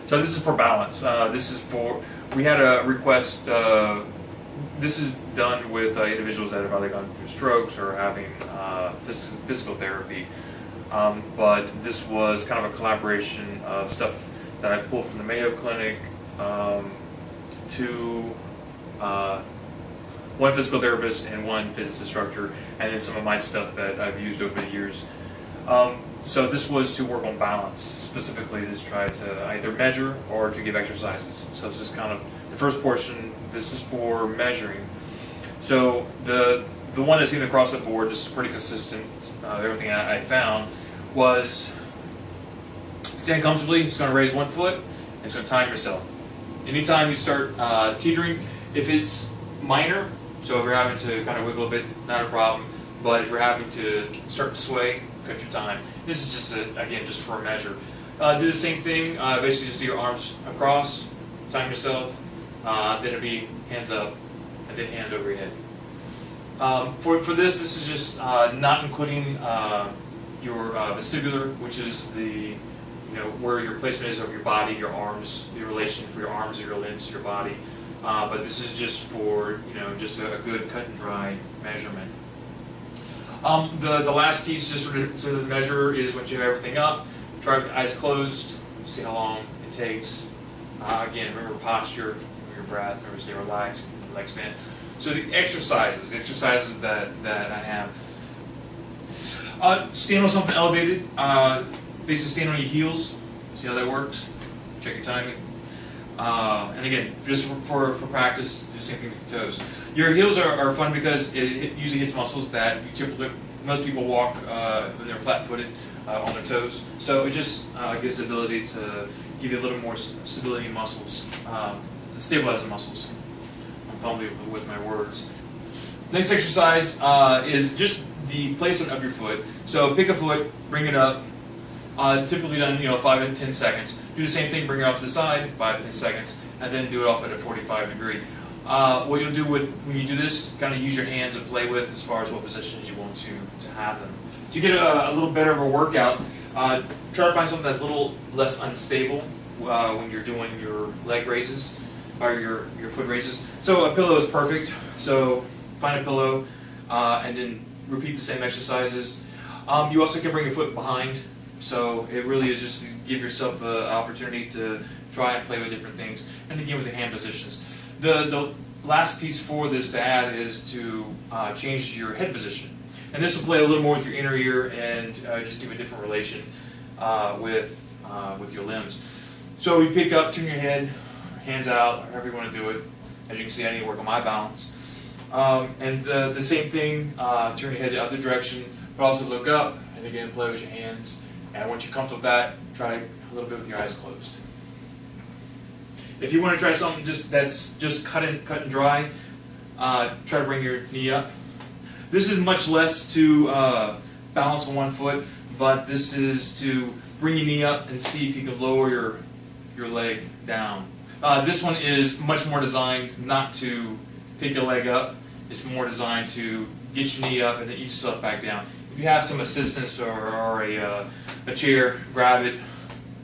So this is for balance. We had a request, this is done with individuals that have either gone through strokes or having physical therapy. But this was kind of a collaboration of stuff that I pulled from the Mayo Clinic to one physical therapist and one fitness instructor, and then some of my stuff that I've used over the years. So this was to work on balance, specifically to try to either measure or to give exercises. So this is kind of the first portion. This is for measuring. So the one that's even across the board, this is pretty consistent, everything I found, was stand comfortably. It's going to raise one foot, and it's going to time yourself. Anytime you start teetering, if it's minor, so if you're having to kind of wiggle a bit, not a problem. But if you're having to start to sway, cut your time. This is just, again, just for a measure. Do the same thing, basically just do your arms across, time yourself, then it'll be hands up, and then hand over your head. For this is just not including your vestibular, which is the, where your placement is of your body, your arms, your relation for your arms or your limbs to your body. But this is just for, just a good cut and dry measurement. The last piece, just sort of measure, is once you have everything up, try with the eyes closed, see how long it takes. Again, remember posture, remember your breath, remember to stay relaxed, keep your legs bent. So the exercises that I have. Stand on something elevated, basically stand on your heels, see how that works, check your timing. And again, just for practice, do the same thing with your toes. Your heels are fun because it usually hits muscles that most people walk when they're flat-footed on their toes. So it just gives the ability to give you a little more stability in muscles, stabilize the muscles. I'm fumbling with my words. Next exercise is just the placement of your foot. So pick a foot, bring it up. Typically done, 5 to 10 seconds. Do the same thing, bring it off to the side, 5 to 10 seconds, and then do it off at a 45 degree. What you'll do when you do this, kind of use your hands and play with as far as what positions you want to have them. To get a little better of a workout, try to find something that's a little less unstable when you're doing your leg raises or your foot raises. So a pillow is perfect. So find a pillow and then repeat the same exercises. You also can bring your foot behind. So it really is just to give yourself an opportunity to try and play with different things. And again, with the hand positions. The last piece for this to add is to change your head position. And this will play a little more with your inner ear and just do a different relation with your limbs. So you pick up, turn your head, hands out, however you want to do it. As you can see, I need to work on my balance. And the same thing, turn your head the other direction, but also look up, and again, play with your hands. And once you're comfortable with that, try a little bit with your eyes closed. If you want to try something that's just cut and dry, try to bring your knee up. This is much less to balance on one foot, but this is to bring your knee up and see if you can lower your leg down. This one is much more designed not to pick your leg up. It's more designed to get your knee up and then eat yourself back down. If you have some assistance or a chair, grab it,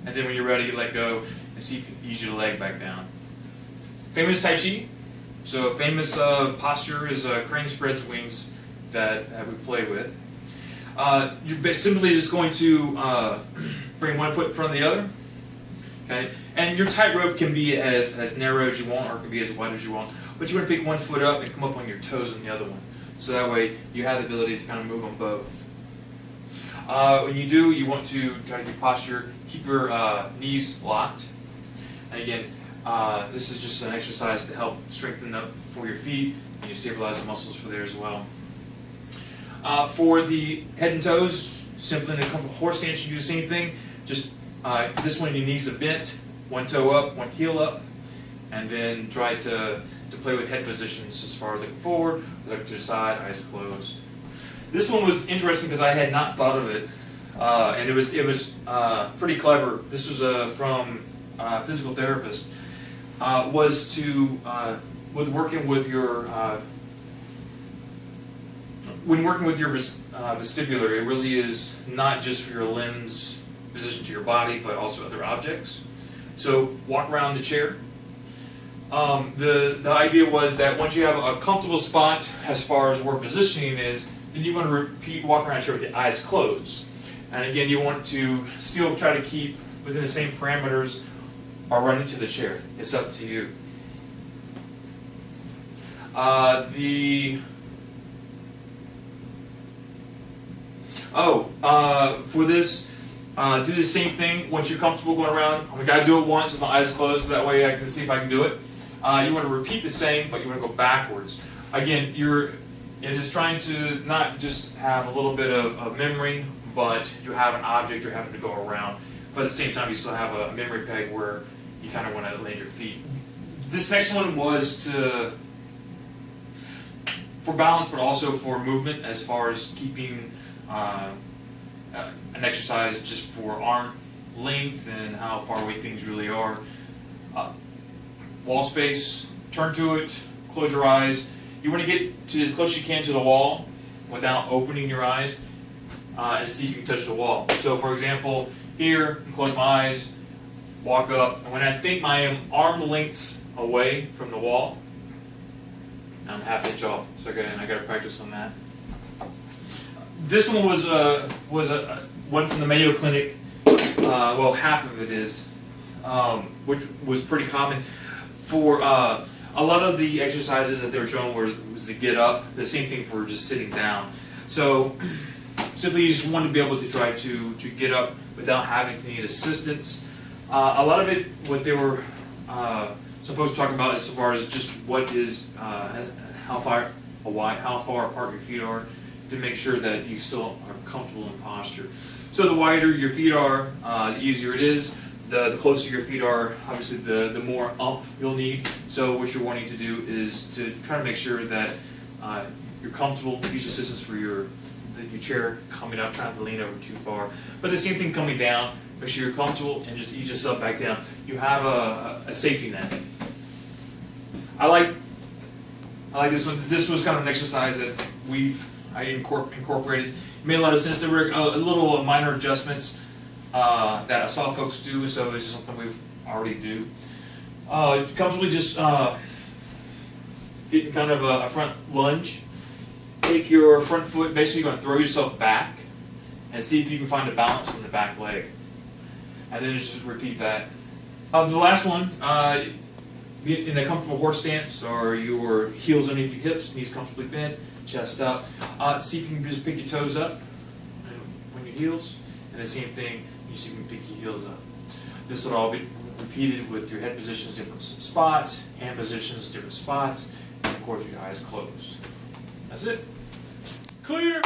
and then when you're ready, let go and see if you can ease your leg back down. Famous Tai Chi. So famous posture is crane spreads wings that we play with. You're simply just going to bring one foot in front of the other. Okay, and your tightrope can be as narrow as you want, or it can be as wide as you want. But you want to pick one foot up and come up on your toes on the other one. So that way you have the ability to kind of move on both. When you do, you want to try to keep posture, keep your knees locked. And again, this is just an exercise to help strengthen up for your feet, and you stabilize the muscles for there as well. For the head and toes, simply in a comfortable horse stance, you do the same thing. Just this one, your knees are bent, one toe up, one heel up, and then try to play with head positions as far as looking forward, look to the side, eyes closed. This one was interesting because I had not thought of it, and it was pretty clever. This was from a physical therapist. Was to with working with your when working with your vestibular, it really is not just for your limbs positioned to your body, but also other objects. So walk around the chair. The idea was that once you have a comfortable spot as far as where positioning is, then you want to repeat walk around the chair with the eyes closed. And again, you want to still try to keep within the same parameters or run into the chair. It's up to you. For this, do the same thing once you're comfortable going around. I gotta do it once with my eyes closed, so that way I can see if I can do it. You want to repeat the same, but you want to go backwards. Again, it is trying to not just have a little bit of memory, but you have an object you're having to go around. But at the same time, you still have a memory peg where you kind of want to land your feet. This next one was for balance, but also for movement, as far as keeping an exercise just for arm length and how far away things really are. Wall space, turn to it, close your eyes. You want to get to as close as you can to the wall without opening your eyes and see if you can touch the wall. So for example, here, close my eyes, walk up, and when I think I am arm lengths away from the wall, I'm half inch off. So again, I got to practice on that. This one was one from the Mayo Clinic. Well, half of it is, which was pretty common for a lot of the exercises that they were showing was to get up. The same thing for just sitting down. So simply, you just want to be able to try to get up without having to need assistance. A lot of it, what they were some folks were talking about as far as just what is how far apart your feet are, to make sure that you still are comfortable in posture. So the wider your feet are, the easier it is. The closer your feet are, obviously the more oomph you'll need. So what you're wanting to do is to try to make sure that you're comfortable. Use assistance for your chair coming up, trying to lean over too far. But the same thing coming down. Make sure you're comfortable and just ease yourself back down. You have a safety net. I like this one. This was kind of an exercise that I incorporated. It made a lot of sense. There were a little minor adjustments that I saw folks do, so it's just something we already do. Comfortably just get in kind of a front lunge. Take your front foot, basically you're going to throw yourself back and see if you can find a balance on the back leg. And then just repeat that. The last one, be in a comfortable horse stance, or your heels underneath your hips, knees comfortably bent, chest up. See if you can just pick your toes up on your heels, and the same thing, you see if you can pick your heels up. This would all be repeated with your head positions, different spots, hand positions, different spots, and of course your eyes closed. That's it. Clear.